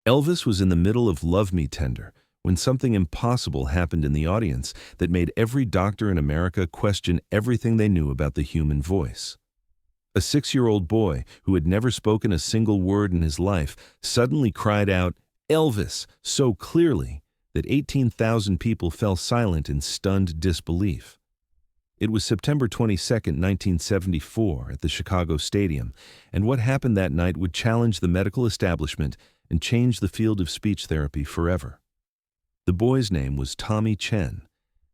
Elvis was in the middle of Love Me Tender when something impossible happened in the audience that made every doctor in America question everything they knew about the human voice. A 6-year-old boy who had never spoken a single word in his life suddenly cried out, "Elvis!" so clearly that 18,000 people fell silent in stunned disbelief. It was September 22, 1974, at the Chicago Stadium, and what happened that night would challenge the medical establishment and change the field of speech therapy forever. The boy's name was Tommy Chen,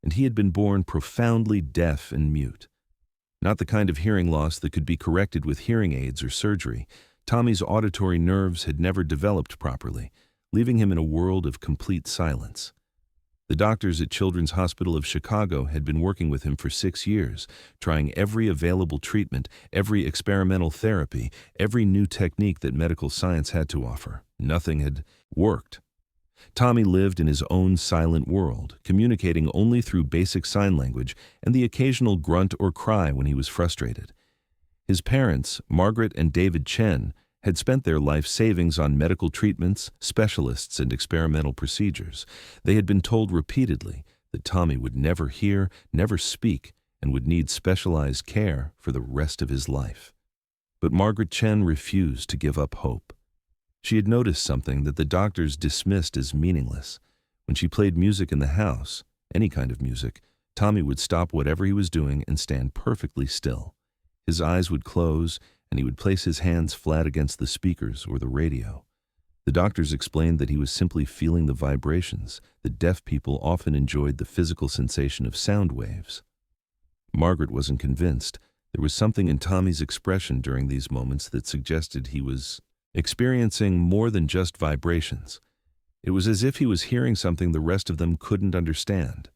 and he had been born profoundly deaf and mute. Not the kind of hearing loss that could be corrected with hearing aids or surgery. Tommy's auditory nerves had never developed properly, leaving him in a world of complete silence. The doctors at Children's Hospital of Chicago had been working with him for 6 years, trying every available treatment, every experimental therapy, every new technique that medical science had to offer. Nothing had worked. Tommy lived in his own silent world, communicating only through basic sign language and the occasional grunt or cry when he was frustrated. His parents, Margaret and David Chen, had spent their life savings on medical treatments, specialists, and experimental procedures. They had been told repeatedly that Tommy would never hear, never speak, and would need specialized care for the rest of his life. But Margaret Chen refused to give up hope. She had noticed something that the doctors dismissed as meaningless. When she played music in the house, any kind of music, Tommy would stop whatever he was doing and stand perfectly still. His eyes would close, and he would place his hands flat against the speakers or the radio. The doctors explained that he was simply feeling the vibrations, that deaf people often enjoyed the physical sensation of sound waves. Margaret wasn't convinced. There was something in Tommy's expression during these moments that suggested he was experiencing more than just vibrations. It was as if he was hearing something the rest of them couldn't understand.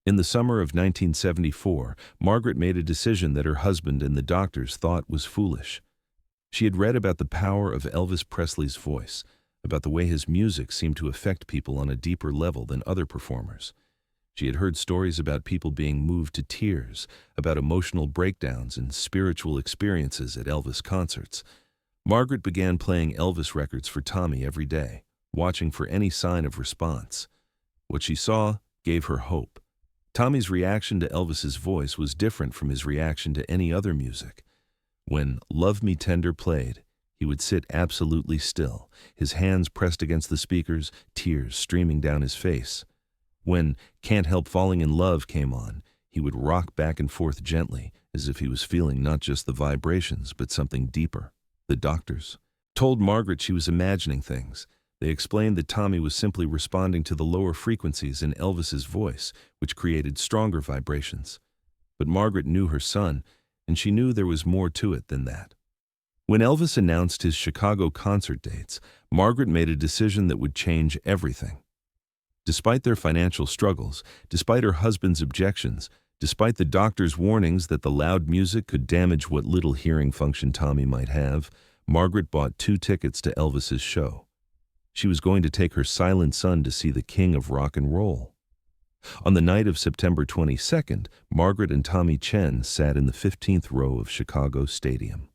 In the summer of 1974, Margaret made a decision that her husband and the doctors thought was foolish. She had read about the power of Elvis Presley's voice, about the way his music seemed to affect people on a deeper level than other performers. She had heard stories about people being moved to tears, about emotional breakdowns and spiritual experiences at Elvis concerts. Margaret began playing Elvis records for Tommy every day, watching for any sign of response. What she saw gave her hope. Tommy's reaction to Elvis's voice was different from his reaction to any other music. When Love Me Tender played, he would sit absolutely still, his hands pressed against the speakers, tears streaming down his face. When Can't Help Falling in Love came on, he would rock back and forth gently, as if he was feeling not just the vibrations, but something deeper. The doctors told Margaret she was imagining things. They explained that Tommy was simply responding to the lower frequencies in Elvis's voice, which created stronger vibrations. But Margaret knew her son, and she knew there was more to it than that. When Elvis announced his Chicago concert dates, Margaret made a decision that would change everything. Despite their financial struggles, despite her husband's objections, despite the doctor's warnings that the loud music could damage what little hearing function Tommy might have, Margaret bought 2 tickets to Elvis's show. She was going to take her silent son to see the king of rock and roll. On the night of September 22nd, Margaret and Tommy Chen sat in the 15th row of Chicago Stadium.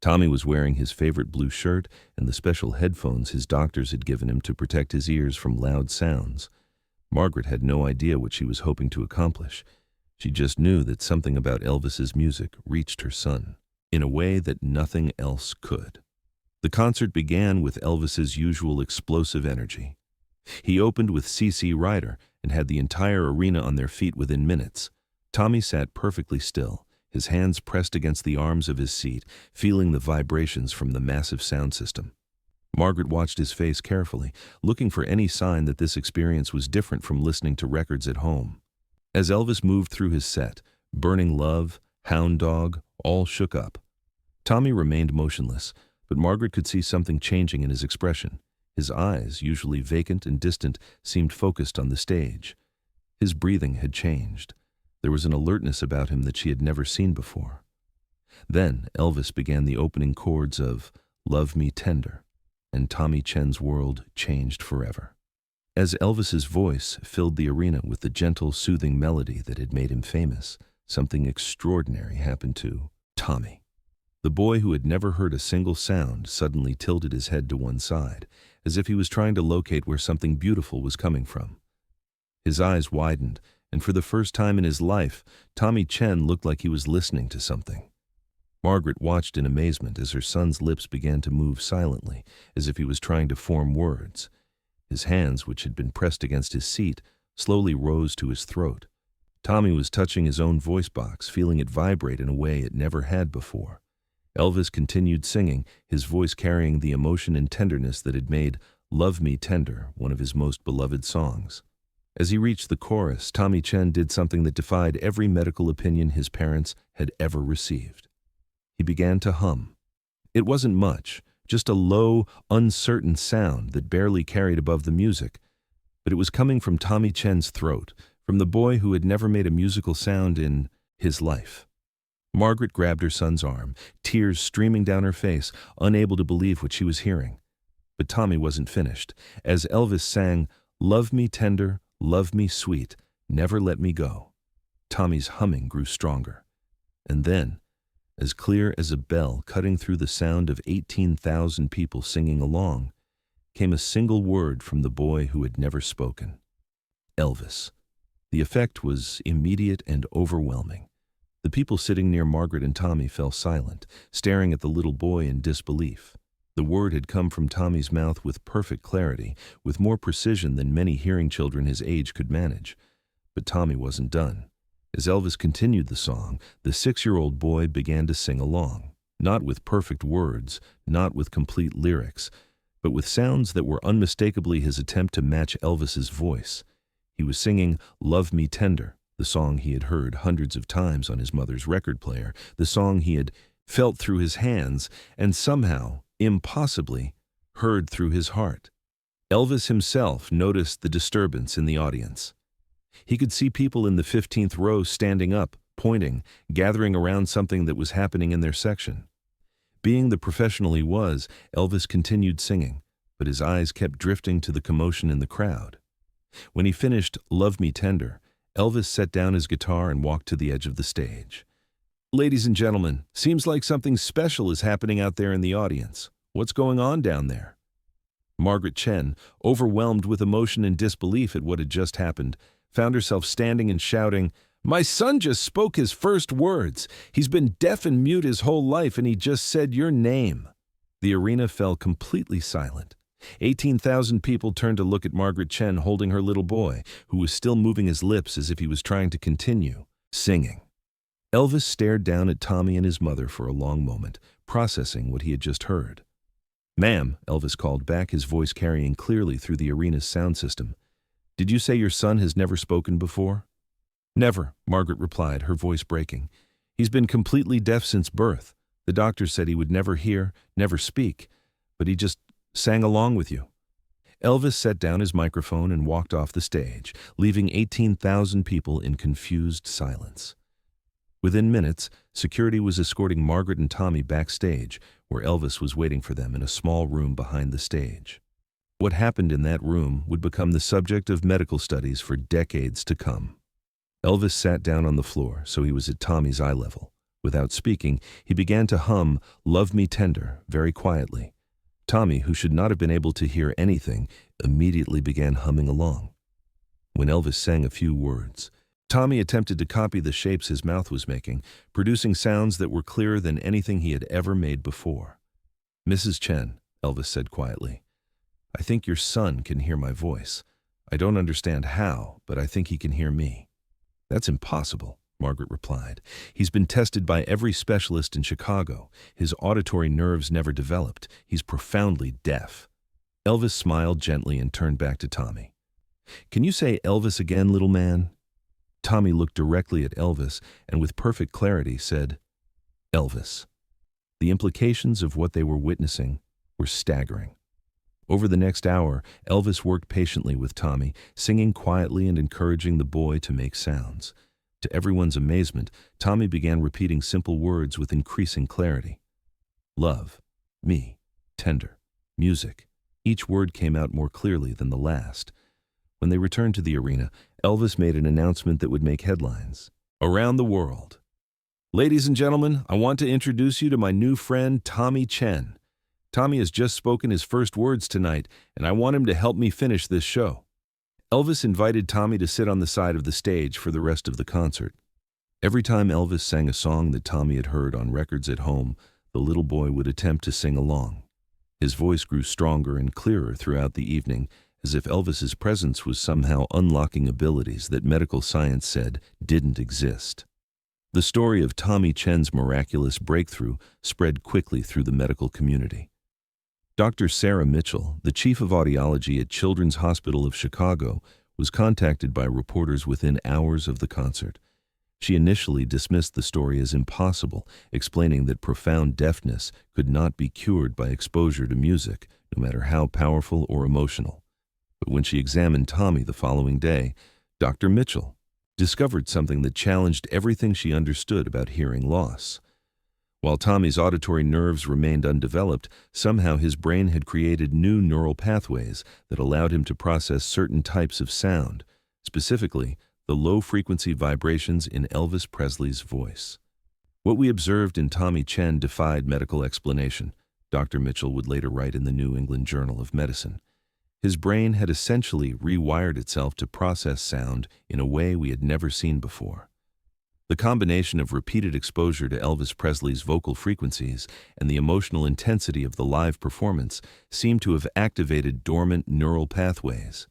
Tommy was wearing his favorite blue shirt and the special headphones his doctors had given him to protect his ears from loud sounds. Margaret had no idea what she was hoping to accomplish. She just knew that something about Elvis's music reached her son in a way that nothing else could. The concert began with Elvis's usual explosive energy. He opened with C.C. Ryder and had the entire arena on their feet within minutes. Tommy sat perfectly still, his hands pressed against the arms of his seat, feeling the vibrations from the massive sound system. Margaret watched his face carefully, looking for any sign that this experience was different from listening to records at home. As Elvis moved through his set, Burning Love, Hound Dog, all shook up. Tommy remained motionless, but Margaret could see something changing in his expression. His eyes, usually vacant and distant, seemed focused on the stage. His breathing had changed. There was an alertness about him that she had never seen before. Then Elvis began the opening chords of Love Me Tender, and Tommy Chen's world changed forever. As Elvis's voice filled the arena with the gentle, soothing melody that had made him famous, something extraordinary happened to Tommy. The boy, who had never heard a single sound, suddenly tilted his head to one side, as if he was trying to locate where something beautiful was coming from. His eyes widened, and for the first time in his life, Tommy Chen looked like he was listening to something. Margaret watched in amazement as her son's lips began to move silently, as if he was trying to form words. His hands, which had been pressed against his seat, slowly rose to his throat. Tommy was touching his own voice box, feeling it vibrate in a way it never had before. Elvis continued singing, his voice carrying the emotion and tenderness that had made "Love Me Tender" one of his most beloved songs. As he reached the chorus, Tommy Chen did something that defied every medical opinion his parents had ever received. He began to hum. It wasn't much, just a low, uncertain sound that barely carried above the music, but it was coming from Tommy Chen's throat, from the boy who had never made a musical sound in his life. Margaret grabbed her son's arm, tears streaming down her face, unable to believe what she was hearing. But Tommy wasn't finished. As Elvis sang, "Love me tender, love me sweet, never let me go," Tommy's humming grew stronger. And then, as clear as a bell cutting through the sound of 18,000 people singing along, came a single word from the boy who had never spoken. Elvis. The effect was immediate and overwhelming. The people sitting near Margaret and Tommy fell silent, staring at the little boy in disbelief. The word had come from Tommy's mouth with perfect clarity, with more precision than many hearing children his age could manage. But Tommy wasn't done. As Elvis continued the song, the 6-year-old boy began to sing along, not with perfect words, not with complete lyrics, but with sounds that were unmistakably his attempt to match Elvis's voice. He was singing "Love Me Tender," the song he had heard hundreds of times on his mother's record player, the song he had felt through his hands and somehow, impossibly, heard through his heart. Elvis himself noticed the disturbance in the audience. He could see people in the 15th row standing up, pointing, gathering around something that was happening in their section. Being the professional he was, Elvis continued singing, but his eyes kept drifting to the commotion in the crowd. When he finished "Love Me Tender," Elvis set down his guitar and walked to the edge of the stage. "Ladies and gentlemen, seems like something special is happening out there in the audience. What's going on down there?" Margaret Chen, overwhelmed with emotion and disbelief at what had just happened, found herself standing and shouting, "My son just spoke his first words. He's been deaf and mute his whole life, and he just said your name." The arena fell completely silent. 18,000 people turned to look at Margaret Chen holding her little boy, who was still moving his lips as if he was trying to continue singing. Elvis stared down at Tommy and his mother for a long moment, processing what he had just heard. "Ma'am," Elvis called back, his voice carrying clearly through the arena's sound system. "Did you say your son has never spoken before?" "Never," Margaret replied, her voice breaking. "He's been completely deaf since birth. The doctor said he would never hear, never speak, but he just sang along with you." Elvis set down his microphone and walked off the stage, leaving 18,000 people in confused silence. Within minutes, security was escorting Margaret and Tommy backstage, where Elvis was waiting for them in a small room behind the stage. What happened in that room would become the subject of medical studies for decades to come. Elvis sat down on the floor, so he was at Tommy's eye level. Without speaking, he began to hum "Love Me Tender" very quietly. Tommy, who should not have been able to hear anything, immediately began humming along. When Elvis sang a few words, Tommy attempted to copy the shapes his mouth was making, producing sounds that were clearer than anything he had ever made before. "Mrs. Chen," Elvis said quietly, "I think your son can hear my voice. I don't understand how, but I think he can hear me." "That's impossible," Margaret replied. "He's been tested by every specialist in Chicago. His auditory nerves never developed. He's profoundly deaf." Elvis smiled gently and turned back to Tommy. "Can you say Elvis again, little man?" Tommy looked directly at Elvis and with perfect clarity said, "Elvis." The implications of what they were witnessing were staggering. Over the next hour, Elvis worked patiently with Tommy, singing quietly and encouraging the boy to make sounds. To everyone's amazement, Tommy began repeating simple words with increasing clarity. "Love, me, tender, music." Each word came out more clearly than the last. When they returned to the arena, Elvis made an announcement that would make headlines. "Around the world, Ladies and gentlemen, I want to introduce you to my new friend, Tommy Chen. Tommy has just spoken his first words tonight, and I want him to help me finish this show. Elvis invited Tommy to sit on the side of the stage for the rest of the concert. Every time Elvis sang a song that Tommy had heard on records at home, the little boy would attempt to sing along. His voice grew stronger and clearer throughout the evening, as if Elvis's presence was somehow unlocking abilities that medical science said didn't exist. The story of Tommy Chen's miraculous breakthrough spread quickly through the medical community. Dr. Sarah Mitchell, the chief of audiology at Children's Hospital of Chicago, was contacted by reporters within hours of the concert. She initially dismissed the story as impossible, explaining that profound deafness could not be cured by exposure to music, no matter how powerful or emotional. But when she examined Tommy the following day, Dr. Mitchell discovered something that challenged everything she understood about hearing loss. While Tommy's auditory nerves remained undeveloped, somehow his brain had created new neural pathways that allowed him to process certain types of sound, specifically the low-frequency vibrations in Elvis Presley's voice. What we observed in Tommy Chen defied medical explanation, Dr. Mitchell would later write in the New England Journal of Medicine. His brain had essentially rewired itself to process sound in a way we had never seen before. The combination of repeated exposure to Elvis Presley's vocal frequencies and the emotional intensity of the live performance seemed to have activated dormant neural pathways.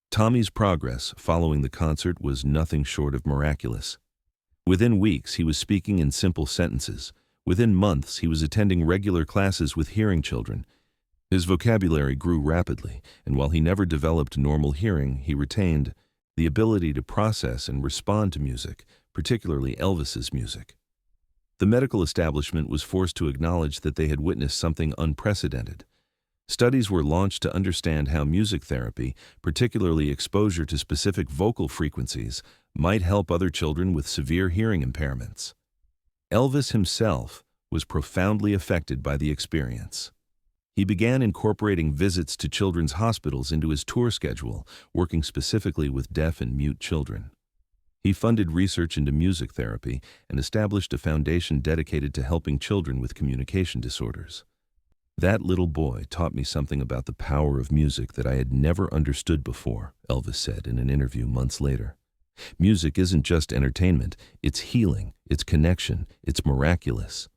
Tommy's progress following the concert was nothing short of miraculous. Within weeks, he was speaking in simple sentences. Within months, he was attending regular classes with hearing children. His vocabulary grew rapidly, and while he never developed normal hearing, he retained the ability to process and respond to music, particularly Elvis's music. The medical establishment was forced to acknowledge that they had witnessed something unprecedented. Studies were launched to understand how music therapy, particularly exposure to specific vocal frequencies, might help other children with severe hearing impairments. Elvis himself was profoundly affected by the experience. He began incorporating visits to children's hospitals into his tour schedule, working specifically with deaf and mute children. He funded research into music therapy and established a foundation dedicated to helping children with communication disorders. That little boy taught me something about the power of music that I had never understood before, Elvis said in an interview months later. Music isn't just entertainment, it's healing, it's connection, it's miraculous.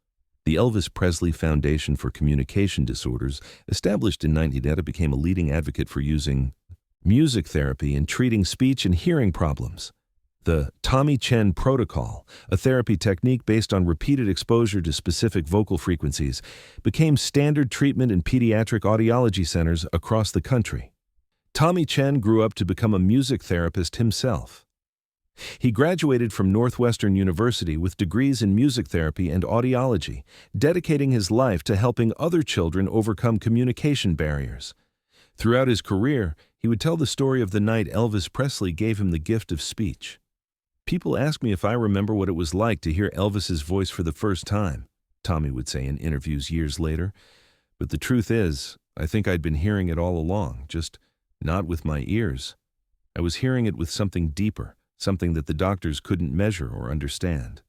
The Elvis Presley Foundation for Communication Disorders, established in 1980, became a leading advocate for using music therapy in treating speech and hearing problems. The Tommy Chen Protocol, a therapy technique based on repeated exposure to specific vocal frequencies, became standard treatment in pediatric audiology centers across the country. Tommy Chen grew up to become a music therapist himself. He graduated from Northwestern University with degrees in music therapy and audiology, dedicating his life to helping other children overcome communication barriers. Throughout his career, he would tell the story of the night Elvis Presley gave him the gift of speech. People ask me if I remember what it was like to hear Elvis's voice for the first time, Tommy would say in interviews years later. But the truth is, I think I'd been hearing it all along, just not with my ears. I was hearing it with something deeper, something that the doctors couldn't measure or understand.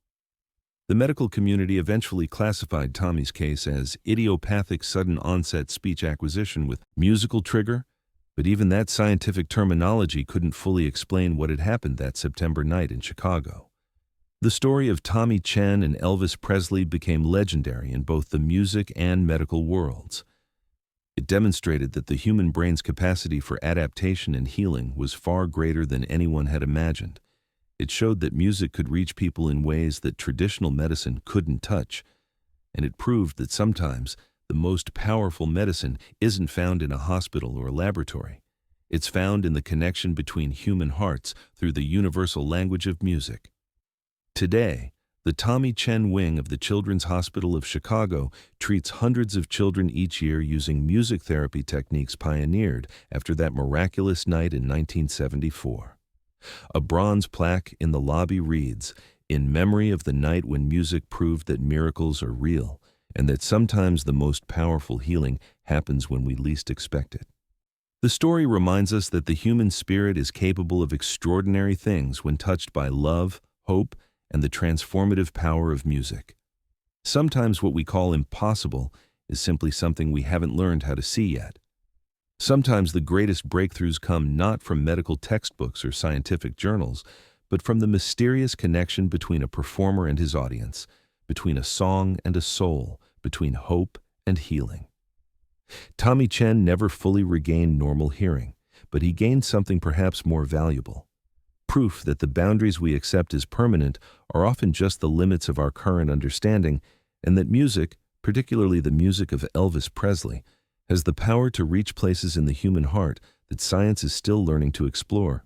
The medical community eventually classified Tommy's case as idiopathic sudden onset speech acquisition with musical trigger, but even that scientific terminology couldn't fully explain what had happened that September night in Chicago. The story of Tommy Chen and Elvis Presley became legendary in both the music and medical worlds. It demonstrated that the human brain's capacity for adaptation and healing was far greater than anyone had imagined. It showed that music could reach people in ways that traditional medicine couldn't touch, and it proved that sometimes the most powerful medicine isn't found in a hospital or a laboratory. It's found in the connection between human hearts through the universal language of music. Today, the Tommy Chen wing of the Children's Hospital of Chicago treats hundreds of children each year using music therapy techniques pioneered after that miraculous night in 1974. A bronze plaque in the lobby reads, "In memory of the night when music proved that miracles are real, and that sometimes the most powerful healing happens when we least expect it." The story reminds us that the human spirit is capable of extraordinary things when touched by love, hope, and the transformative power of music. Sometimes what we call impossible is simply something we haven't learned how to see yet. Sometimes the greatest breakthroughs come not from medical textbooks or scientific journals, but from the mysterious connection between a performer and his audience, between a song and a soul, between hope and healing. Tommy Chen never fully regained normal hearing, but he gained something perhaps more valuable. Proof that the boundaries we accept as permanent are often just the limits of our current understanding, and that music, particularly the music of Elvis Presley, has the power to reach places in the human heart that science is still learning to explore.